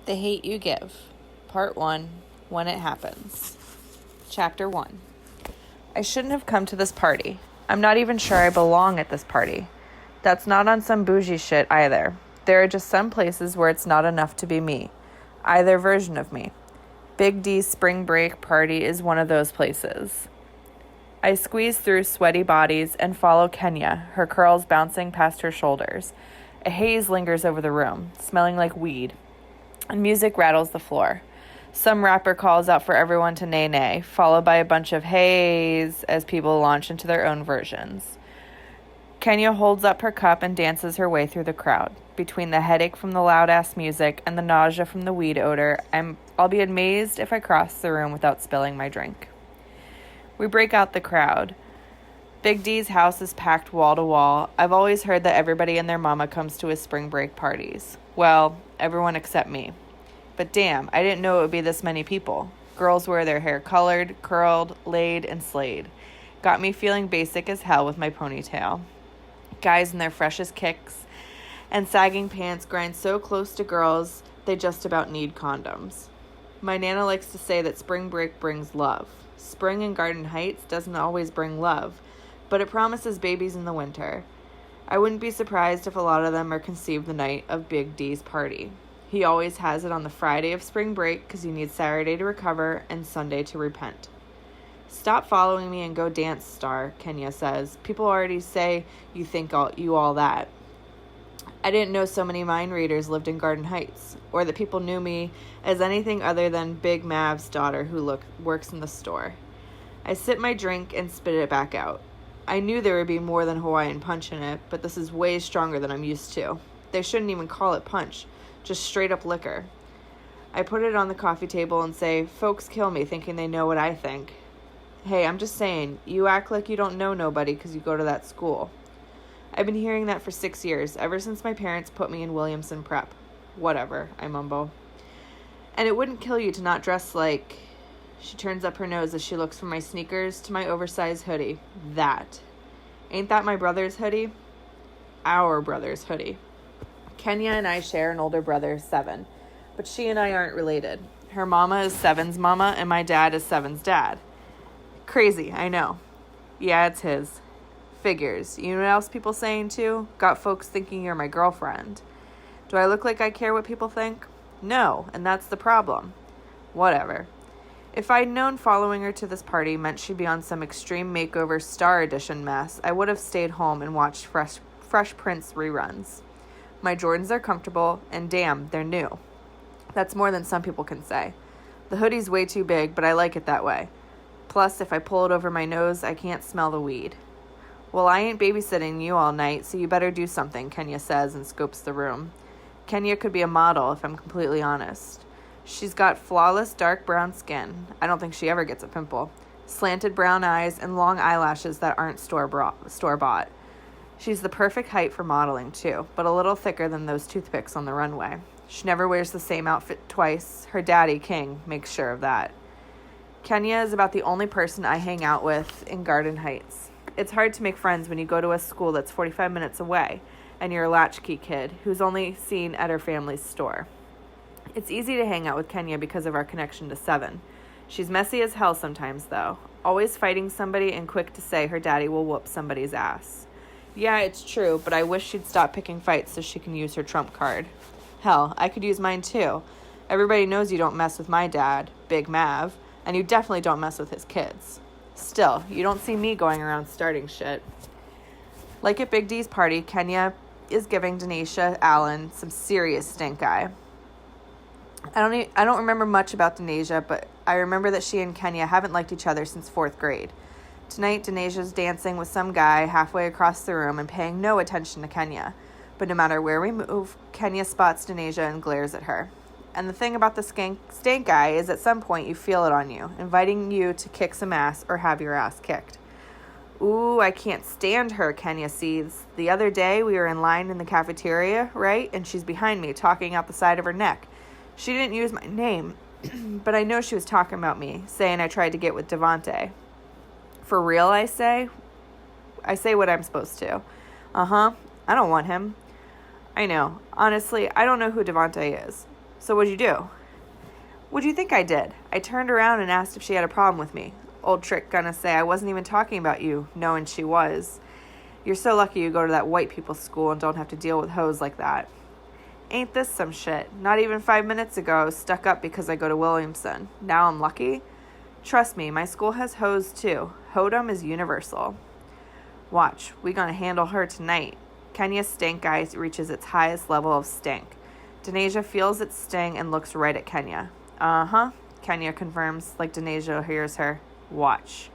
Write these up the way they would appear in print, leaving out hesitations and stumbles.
The Hate You Give, Part 1, When It Happens. Chapter 1. I shouldn't have come to this party. I'm not even sure I belong at this party. That's not on some bougie shit either. There are just some places where it's not enough to be me. Either version of me. Big D's spring break party is one of those places. I squeeze through sweaty bodies and follow Kenya, her curls bouncing past her shoulders. A haze lingers over the room, smelling like weed, and music rattles the floor. Some rapper calls out for everyone to nay-nay, followed by a bunch of haze as people launch into their own versions. Kenya holds up her cup and dances her way through the crowd. Between the headache from the loud-ass music and the nausea from the weed odor, I'll be amazed if I cross the room without spilling my drink. We break out the crowd. Big D's house is packed wall to wall. I've always heard that everybody and their mama comes to his spring break parties. Well, everyone except me. But damn, I didn't know it would be this many people. Girls wear their hair colored, curled, laid, and slayed. Got me feeling basic as hell with my ponytail. Guys in their freshest kicks and sagging pants grind so close to girls they just about need condoms. My Nana likes to say that spring break brings love. Spring in Garden Heights doesn't always bring love, but it promises babies in the winter. I wouldn't be surprised if a lot of them are conceived the night of Big D's party. He always has it on the Friday of spring break because he needs Saturday to recover and Sunday to repent. Stop following me and go dance, Star, Kenya says. People already say you think you all that. I didn't know so many mind readers lived in Garden Heights, or that people knew me as anything other than Big Mav's daughter who works in the store. I sip my drink and spit it back out. I knew there would be more than Hawaiian punch in it, but this is way stronger than I'm used to. They shouldn't even call it punch, just straight up liquor. I put it on the coffee table and say, folks kill me thinking they know what I think. Hey, I'm just saying, you act like you don't know nobody because you go to that school. I've been hearing that for 6 years, ever since my parents put me in Williamson Prep. Whatever, I mumble. And it wouldn't kill you to not dress like... She turns up her nose as she looks from my sneakers to my oversized hoodie. That. Ain't that my brother's hoodie? Our brother's hoodie. Kenya and I share an older brother, 7. But she and I aren't related. Her mama is 7's mama, and my dad is 7's dad. Crazy, I know. Yeah, it's his. Figures. You know what else people saying too? Got folks thinking you're my girlfriend. Do I look like I care what people think? No, and that's the problem. Whatever. If I'd known following her to this party meant she'd be on some extreme makeover Star Edition mess, I would have stayed home and watched Fresh Prince reruns. My Jordans are comfortable, and damn, they're new. That's more than some people can say. The hoodie's way too big, but I like it that way. Plus, if I pull it over my nose, I can't smell the weed. Well, I ain't babysitting you all night, so you better do something, Kenya says and scopes the room. Kenya could be a model, if I'm completely honest. She's got flawless dark brown skin. I don't think she ever gets a pimple. Slanted brown eyes and long eyelashes that aren't store-bought. She's the perfect height for modeling, too, but a little thicker than those toothpicks on the runway. She never wears the same outfit twice. Her daddy, King, makes sure of that. Kenya is about the only person I hang out with in Garden Heights. It's hard to make friends when you go to a school that's 45 minutes away and you're a latchkey kid who's only seen at her family's store. It's easy to hang out with Kenya because of our connection to 7. She's messy as hell sometimes, though. Always fighting somebody and quick to say her daddy will whoop somebody's ass. Yeah, it's true, but I wish she'd stop picking fights so she can use her trump card. Hell, I could use mine too. Everybody knows you don't mess with my dad, Big Mav, and you definitely don't mess with his kids. Still, you don't see me going around starting shit. Like at Big D's party, Kenya is giving Denisha Allen some serious stink eye. I don't remember much about Denisha, but I remember that she and Kenya haven't liked each other since 4th grade. Tonight, Denisha's dancing with some guy halfway across the room and paying no attention to Kenya. But no matter where we move, Kenya spots Denisha and glares at her. And the thing about the stank guy is at some point you feel it on you, inviting you to kick some ass or have your ass kicked. Ooh, I can't stand her, Kenya seethes. The other day we were in line in the cafeteria, right? And she's behind me, talking out the side of her neck. She didn't use my name, but I know she was talking about me, saying I tried to get with Devante. For real, I say? I say what I'm supposed to. Uh-huh. I don't want him. I know. Honestly, I don't know who Devante is. So what'd you do? What'd you think I did? I turned around and asked if she had a problem with me. Old trick gonna say I wasn't even talking about you, knowing she was. You're so lucky you go to that white people's school and don't have to deal with hoes like that. Ain't this some shit? Not even 5 minutes ago, I was stuck up because I go to Williamson. Now I'm lucky? Trust me, my school has hoes too. Hoedom is universal. Watch, we gonna handle her tonight. Kenya's stank eye reaches its highest level of stank. Denasia feels its sting and looks right at Kenya. Uh-huh, Kenya confirms, like Denasia hears her. Watch.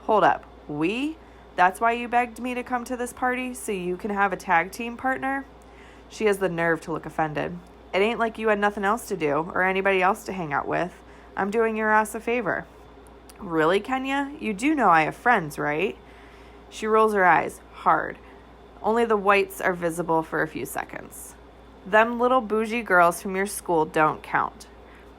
Hold up. We? That's why you begged me to come to this party? So you can have a tag team partner? She has the nerve to look offended. It ain't like you had nothing else to do, or anybody else to hang out with. I'm doing your ass a favor. Really, Kenya? You do know I have friends, right? She rolls her eyes, hard. Only the whites are visible for a few seconds. Them little bougie girls from your school don't count.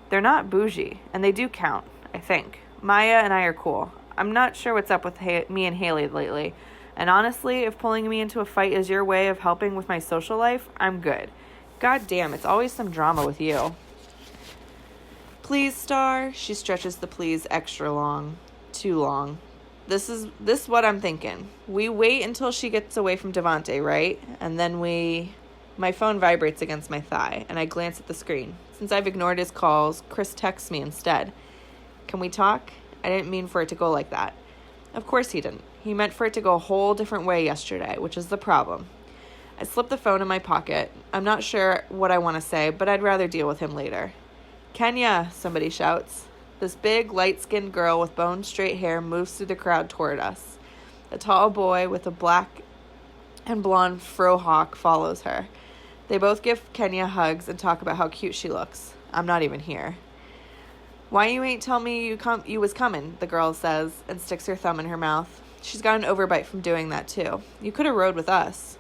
They're not bougie, and they do count, I think. Maya and I are cool. I'm not sure what's up with me and Haley lately. And honestly, if pulling me into a fight is your way of helping with my social life, I'm good. God damn, it's always some drama with you. Please, Star. She stretches the please extra long. Too long. This is what I'm thinking. We wait until she gets away from Devante, right? And then My phone vibrates against my thigh, and I glance at the screen. Since I've ignored his calls, Chris texts me instead. Can we talk? I didn't mean for it to go like that. Of course he didn't. He meant for it to go a whole different way yesterday, which is the problem. I slip the phone in my pocket. I'm not sure what I want to say, but I'd rather deal with him later. Kenya, somebody shouts. This big, light-skinned girl with bone-straight hair moves through the crowd toward us. A tall boy with a black and blonde frohawk follows her. They both give Kenya hugs and talk about how cute she looks. I'm not even here. Why you ain't tell me you was coming, the girl says, and sticks her thumb in her mouth. She's got an overbite from doing that, too. You could have rode with us.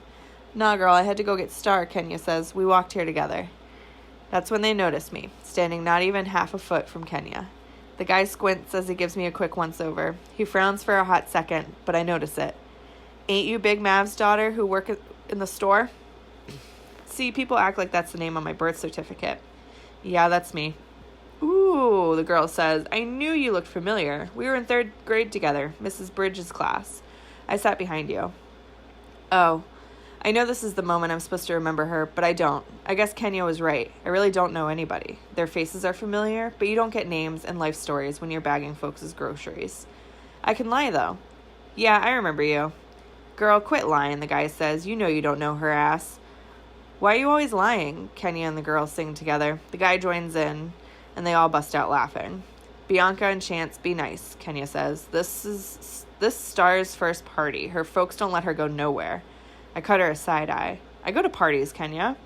Nah, girl, I had to go get Star, Kenya says. We walked here together. That's when they notice me, standing not even half a foot from Kenya. The guy squints as he gives me a quick once-over. He frowns for a hot second, but I notice it. Ain't you Big Mav's daughter who work in the store? See, people act like that's the name on my birth certificate. Yeah, that's me. Ooh, the girl says. I knew you looked familiar. We were in 3rd grade together, Mrs. Bridges' class. I sat behind you. Oh, I know this is the moment I'm supposed to remember her, but I don't. I guess Kenya was right. I really don't know anybody. Their faces are familiar, but you don't get names and life stories when you're bagging folks' groceries. I can lie, though. Yeah, I remember you. Girl, quit lying, the guy says. You know you don't know her ass. Why are you always lying? Kenya and the girl sing together. The guy joins in, and they all bust out laughing. Bianca and Chance, be nice, Kenya says. This is Star's first party. Her folks don't let her go nowhere. I cut her a side eye. I go to parties, Kenya.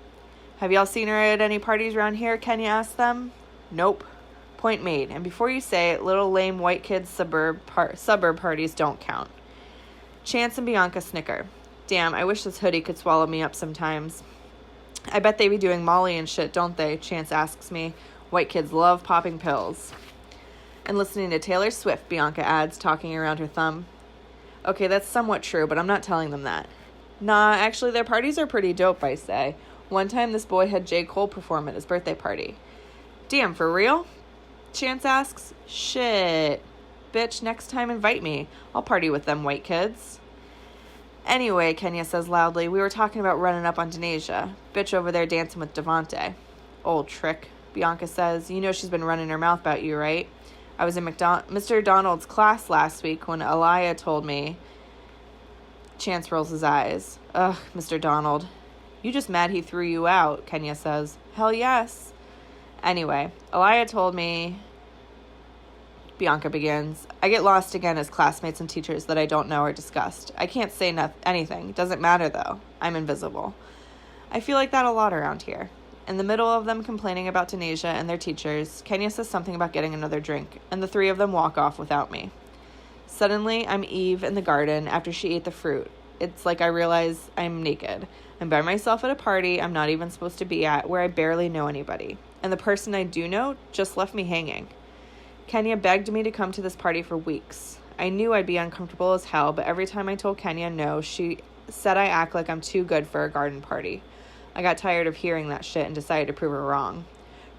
Have y'all seen her at any parties around here? Kenya asked them. Nope. Point made. And before you say it, little lame white kids suburb parties don't count. Chance and Bianca snicker. Damn, I wish this hoodie could swallow me up sometimes. I bet they be doing Molly and shit, don't they? Chance asks me. White kids love popping pills. And listening to Taylor Swift, Bianca adds, talking around her thumb. Okay, that's somewhat true, but I'm not telling them that. Nah, actually, their parties are pretty dope, I say. One time, this boy had J. Cole perform at his birthday party. Damn, for real? Chance asks. Shit. Bitch, next time invite me. I'll party with them white kids. Anyway, Kenya says loudly, we were talking about running up on Denasia. Bitch over there dancing with Devante. Old trick, Bianca says. You know she's been running her mouth about you, right? I was in Mr. Donald's class last week when Elia told me. Chance rolls his eyes. Ugh, Mr. Donald. You just mad he threw you out, Kenya says. Hell yes. Anyway, Elia told me. Bianca begins. I get lost again as classmates and teachers that I don't know are discussed. I can't say anything. Doesn't matter, though. I'm invisible. I feel like that a lot around here. In the middle of them complaining about Denasia and their teachers, Kenya says something about getting another drink, and the 3 of them walk off without me. Suddenly, I'm Eve in the garden after she ate the fruit. It's like I realize I'm naked. I'm by myself at a party I'm not even supposed to be at, where I barely know anybody. And the person I do know just left me hanging. Kenya begged me to come to this party for weeks. I knew I'd be uncomfortable as hell, but every time I told Kenya no, she said I act like I'm too good for a garden party. I got tired of hearing that shit and decided to prove her wrong.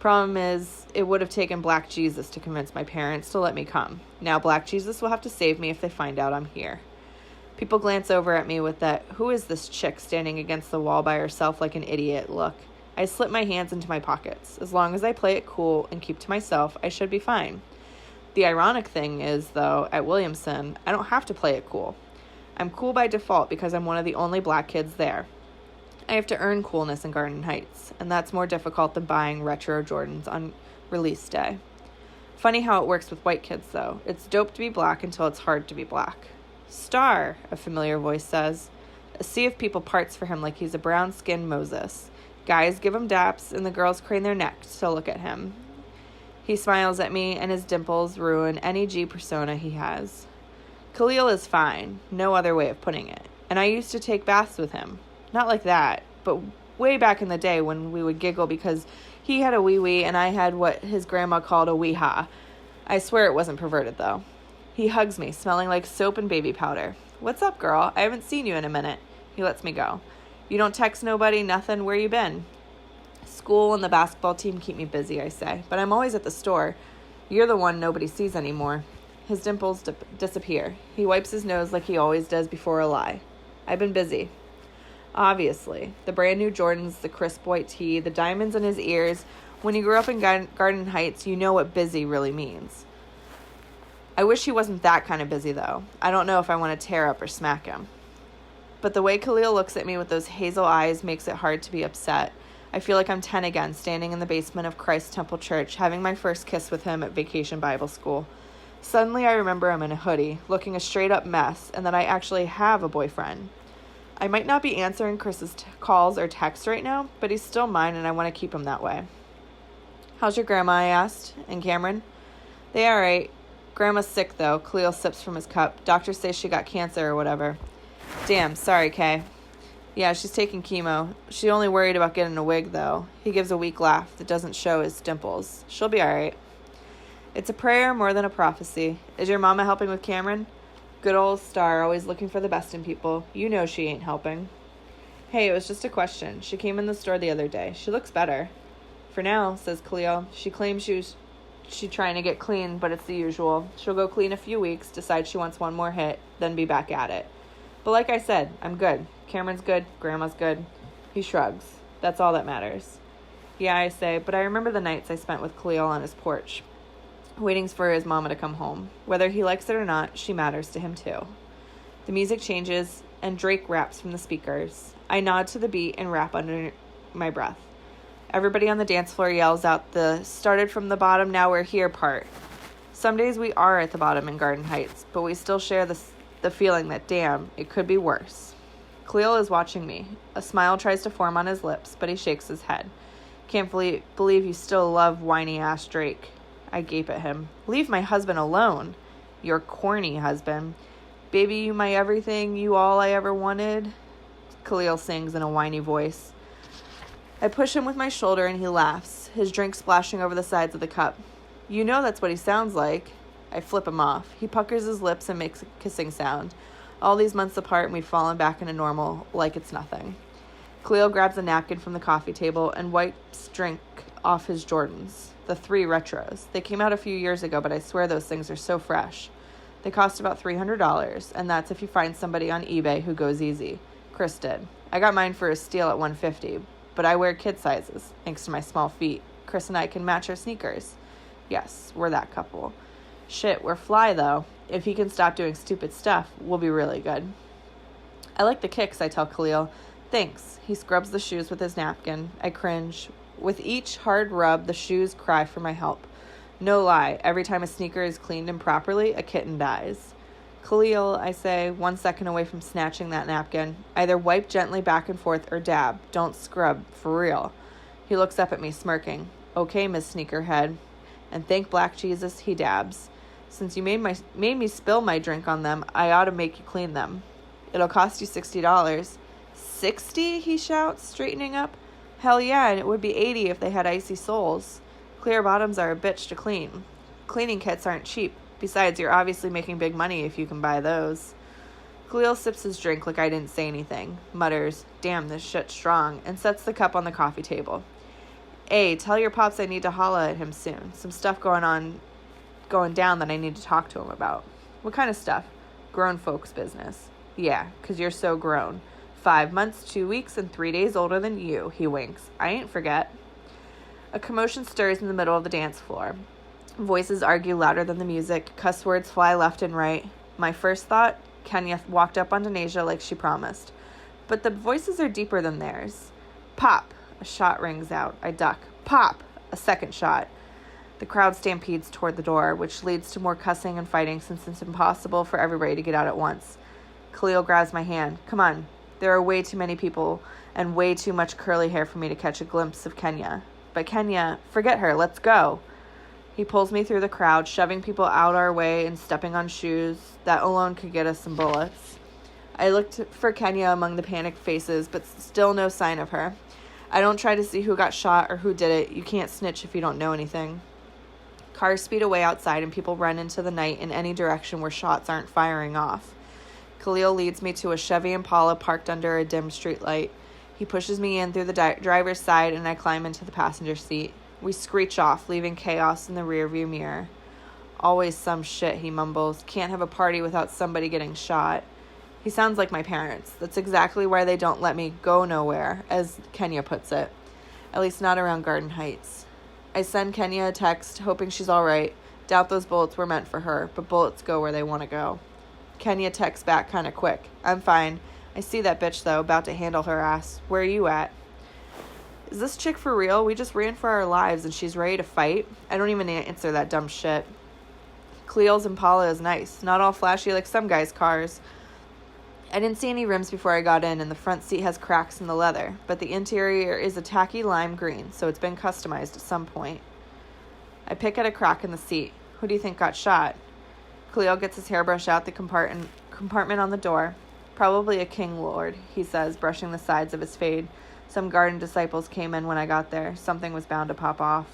Problem is, it would have taken Black Jesus to convince my parents to let me come. Now Black Jesus will have to save me if they find out I'm here. People glance over at me with that, who is this chick standing against the wall by herself like an idiot look. I slip my hands into my pockets. As long as I play it cool and keep to myself, I should be fine. The ironic thing is, though, at Williamson, I don't have to play it cool. I'm cool by default because I'm one of the only Black kids there. I have to earn coolness in Garden Heights, and that's more difficult than buying retro Jordans on release day. Funny how it works with white kids, though. It's dope to be Black until it's hard to be Black. Star, a familiar voice says. A sea of people parts for him like he's a brown-skinned Moses. Guys give him daps, and the girls crane their necks to look at him. He smiles at me, and his dimples ruin any G persona he has. Khalil is fine, no other way of putting it, and I used to take baths with him. Not like that, but way back in the day when we would giggle because he had a wee-wee and I had what his grandma called a wee-ha. I swear it wasn't perverted, though. He hugs me, smelling like soap and baby powder. What's up, girl? I haven't seen you in a minute. He lets me go. You don't text nobody, nothing? Where you been? School and the basketball team keep me busy, I say, but I'm always at the store. You're the one nobody sees anymore. His dimples disappear. He wipes his nose like he always does before a lie. I've been busy. Obviously. The brand new Jordans, the crisp white tee, the diamonds in his ears. When you grew up in Garden Heights, you know what busy really means. I wish he wasn't that kind of busy, though. I don't know if I want to tear up or smack him. But the way Khalil looks at me with those hazel eyes makes it hard to be upset. I feel like I'm 10 again, standing in the basement of Christ Temple Church, having my first kiss with him at Vacation Bible School. Suddenly I remember I'm in a hoodie, looking a straight-up mess, and that I actually have a boyfriend. I might not be answering Chris's calls or texts right now, but he's still mine, and I want to keep him that way. How's your grandma, I asked, and Cameron? They all right. Grandma's sick, though. Khalil sips from his cup. Doctors say she got cancer or whatever. Damn, sorry, Kay. Yeah, she's taking chemo. She's only worried about getting a wig, though. He gives a weak laugh that doesn't show his dimples. She'll be all right. It's a prayer more than a prophecy. Is your mama helping with Cameron? Good old Star, always looking for the best in people. You know she ain't helping. Hey, it was just a question. She came in the store the other day. She looks better. For now, says Khalil. She claims she's trying to get clean, but it's the usual. She'll go clean a few weeks, decide she wants one more hit, then be back at it. But like I said, I'm good. Cameron's good. Grandma's good. He shrugs. That's all that matters. Yeah, I say, but I remember the nights I spent with Khalil on his porch, waiting for his mama to come home. Whether he likes it or not, she matters to him too. The music changes, and Drake raps from the speakers. I nod to the beat and rap under my breath. Everybody on the dance floor yells out the started from the bottom, now we're here part. Some days we are at the bottom in Garden Heights, but we still share the feeling that, damn, it could be worse. Khalil is watching me. A smile tries to form on his lips, but he shakes his head. Can't believe you still love whiny-ass Drake. I gape at him. Leave my husband alone. Your corny husband. Baby, you my everything, you all I ever wanted. Khalil sings in a whiny voice. I push him with my shoulder and he laughs, his drink splashing over the sides of the cup. You know that's what he sounds like. I flip him off. He puckers his lips and makes a kissing sound. All these months apart and we've fallen back into normal like it's nothing. Khalil grabs a napkin from the coffee table and wipes drink off his Jordans. The 3 retros. They came out a few years ago, but I swear those things are so fresh. They cost about $300, and that's if you find somebody on eBay who goes easy. Chris did. I got mine for a steal at $150, but I wear kid sizes, thanks to my small feet. Chris and I can match our sneakers. Yes, we're that couple. Shit, we're fly, though. If he can stop doing stupid stuff, we'll be really good. I like the kicks, I tell Khalil. Thanks. He scrubs the shoes with his napkin. I cringe. With each hard rub, the shoes cry for my help. No lie, every time a sneaker is cleaned improperly, a kitten dies. Khalil, I say, 1 second away from snatching that napkin. Either wipe gently back and forth or dab. Don't scrub, for real. He looks up at me, smirking. Okay, Miss Sneakerhead. And thank Black Jesus, he dabs. Since you made me spill my drink on them, I ought to make you clean them. It'll cost you $60. 60? He shouts, straightening up. Hell yeah, and it would be 80 if they had icy soles. Clear bottoms are a bitch to clean. Cleaning kits aren't cheap. Besides, you're obviously making big money if you can buy those. Khalil sips his drink like I didn't say anything, mutters, damn, this shit's strong, and sets the cup on the coffee table. Tell your pops I need to holla at him soon. Some stuff going down that I need to talk to him about. What kind of stuff? Grown folks business. Yeah, 'cause you're so grown. 5 months, 2 weeks, and 3 days older than you, he winks. I ain't forget. A commotion stirs in the middle of the dance floor. Voices argue louder than the music. Cuss words fly left and right. My first thought, Kenya walked up on Denasia like she promised. But the voices are deeper than theirs. Pop! A shot rings out. I duck. Pop! A second shot. The crowd stampedes toward the door, which leads to more cussing and fighting since it's impossible for everybody to get out at once. Khalil grabs my hand. Come on. There are way too many people and way too much curly hair for me to catch a glimpse of Kenya. But Kenya, forget her. Let's go. He pulls me through the crowd, shoving people out our way and stepping on shoes. That alone could get us some bullets. I looked for Kenya among the panicked faces, but still no sign of her. I don't try to see who got shot or who did it. You can't snitch if you don't know anything. Cars speed away outside and people run into the night in any direction where shots aren't firing off. Khalil leads me to a Chevy Impala parked under a dim streetlight. He pushes me in through the driver's side and I climb into the passenger seat. We screech off, leaving chaos in the rearview mirror. Always some shit, he mumbles. Can't have a party without somebody getting shot. He sounds like my parents. That's exactly why they don't let me go nowhere, as Kenya puts it. At least not around Garden Heights. I send Kenya a text, hoping she's all right. Doubt those bullets were meant for her, but bullets go where they want to go. Kenya texts back kind of quick. I'm fine. I see that bitch, though, about to handle her ass. Where are you at? Is this chick for real? We just ran for our lives and she's ready to fight? I don't even answer that dumb shit. Khalil's Impala is nice. Not all flashy like some guys' cars. I didn't see any rims before I got in, and the front seat has cracks in the leather, but the interior is a tacky lime green, so it's been customized at some point. I pick at a crack in the seat. Who do you think got shot? Khalil gets his hairbrush out the compartment on the door. Probably a king lord, he says, brushing the sides of his fade. Some garden disciples came in when I got there. Something was bound to pop off.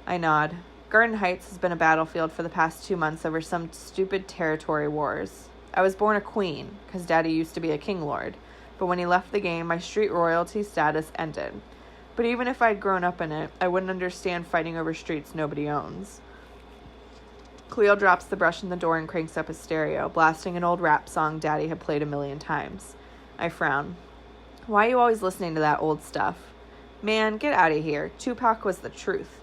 I nod. Garden Heights has been a battlefield for the past 2 months over some stupid territory wars. I was born a queen, because Daddy used to be a king lord. But when he left the game, my street royalty status ended. But even if I'd grown up in it, I wouldn't understand fighting over streets nobody owns. Khalil drops the brush in the door and cranks up his stereo, blasting an old rap song Daddy had played 1,000,000 times. I frown. Why are you always listening to that old stuff? Man, get out of here. Tupac was the truth.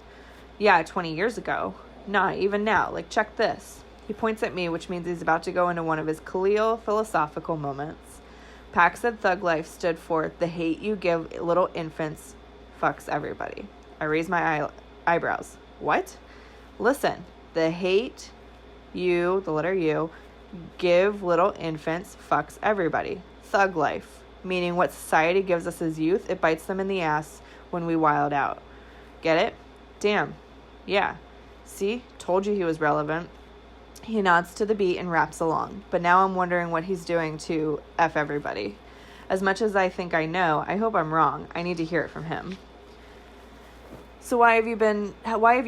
Yeah, 20 years ago. Nah, even now. Like, check this. He points at me, which means he's about to go into one of his Khalil philosophical moments. Pac said Thug Life stood for the hate you give little infants fucks everybody. I raise my eyebrows. What? Listen, the hate you, the letter U, give little infants fucks everybody. Thug Life. Meaning what society gives us as youth, it bites them in the ass when we wild out. Get it? Damn. Yeah. See? Told you he was relevant. He nods to the beat and raps along. But now I'm wondering what he's doing to F everybody. As much as I think I know, I hope I'm wrong. I need to hear it from him. So why have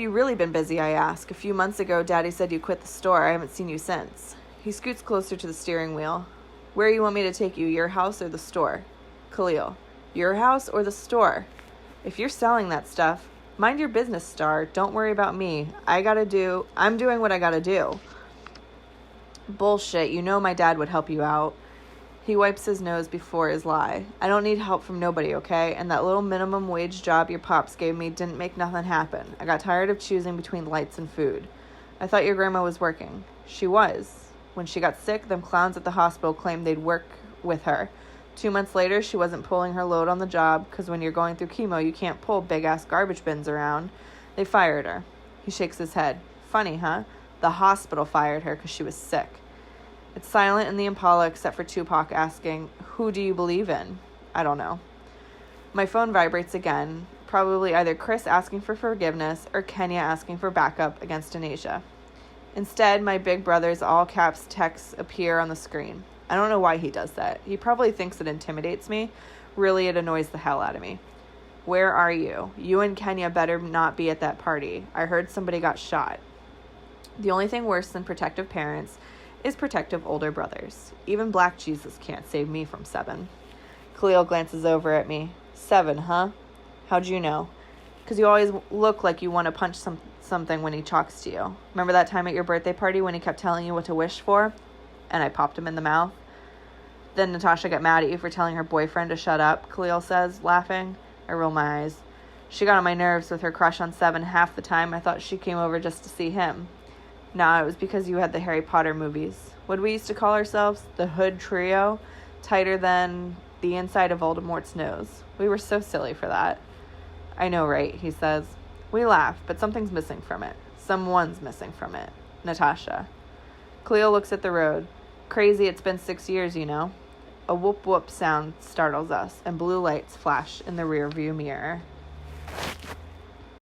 you really been busy, I ask. A few months ago, Daddy said you quit the store. I haven't seen you since. He scoots closer to the steering wheel. Where you want me to take you, your house or the store? Khalil. Your house or the store? If you're selling that stuff, mind your business, Star. Don't worry about me. I'm doing what I gotta do. Bullshit. You know my dad would help you out. He wipes his nose before his lie. I don't need help from nobody, okay? And that little minimum wage job your pops gave me didn't make nothing happen. I got tired of choosing between lights and food. I thought your grandma was working. She was. When she got sick, them clowns at the hospital claimed they'd work with her. 2 months later, she wasn't pulling her load on the job, because when you're going through chemo, you can't pull big-ass garbage bins around. They fired her. He shakes his head. Funny, huh? The hospital fired her because she was sick. It's silent in the Impala except for Tupac asking, who do you believe in? I don't know. My phone vibrates again, probably either Chris asking for forgiveness or Kenya asking for backup against Denasia. Instead, my big brother's all-caps texts appear on the screen. I don't know why he does that. He probably thinks it intimidates me. Really, it annoys the hell out of me. Where are you? You and Kenya better not be at that party. I heard somebody got shot. The only thing worse than protective parents is protective older brothers. Even Black Jesus can't save me from 7. Khalil glances over at me. 7, huh? How'd you know? Because you always look like you want to punch something when he talks to you. Remember that time at your birthday party when he kept telling you what to wish for? And I popped him in the mouth. Then Natasha got mad at you for telling her boyfriend to shut up, Khalil says, laughing. I roll my eyes. She got on my nerves with her crush on Seven half the time. I thought she came over just to see him. Nah, it was because you had the Harry Potter movies. What we used to call ourselves? The Hood Trio? Tighter than the inside of Voldemort's nose. We were so silly for that. I know, right? He says. We laugh, but something's missing from it. Someone's missing from it. Natasha. Khalil looks at the road. Crazy, it's been 6 years, A whoop-whoop sound startles us, and blue lights flash in the rear view mirror.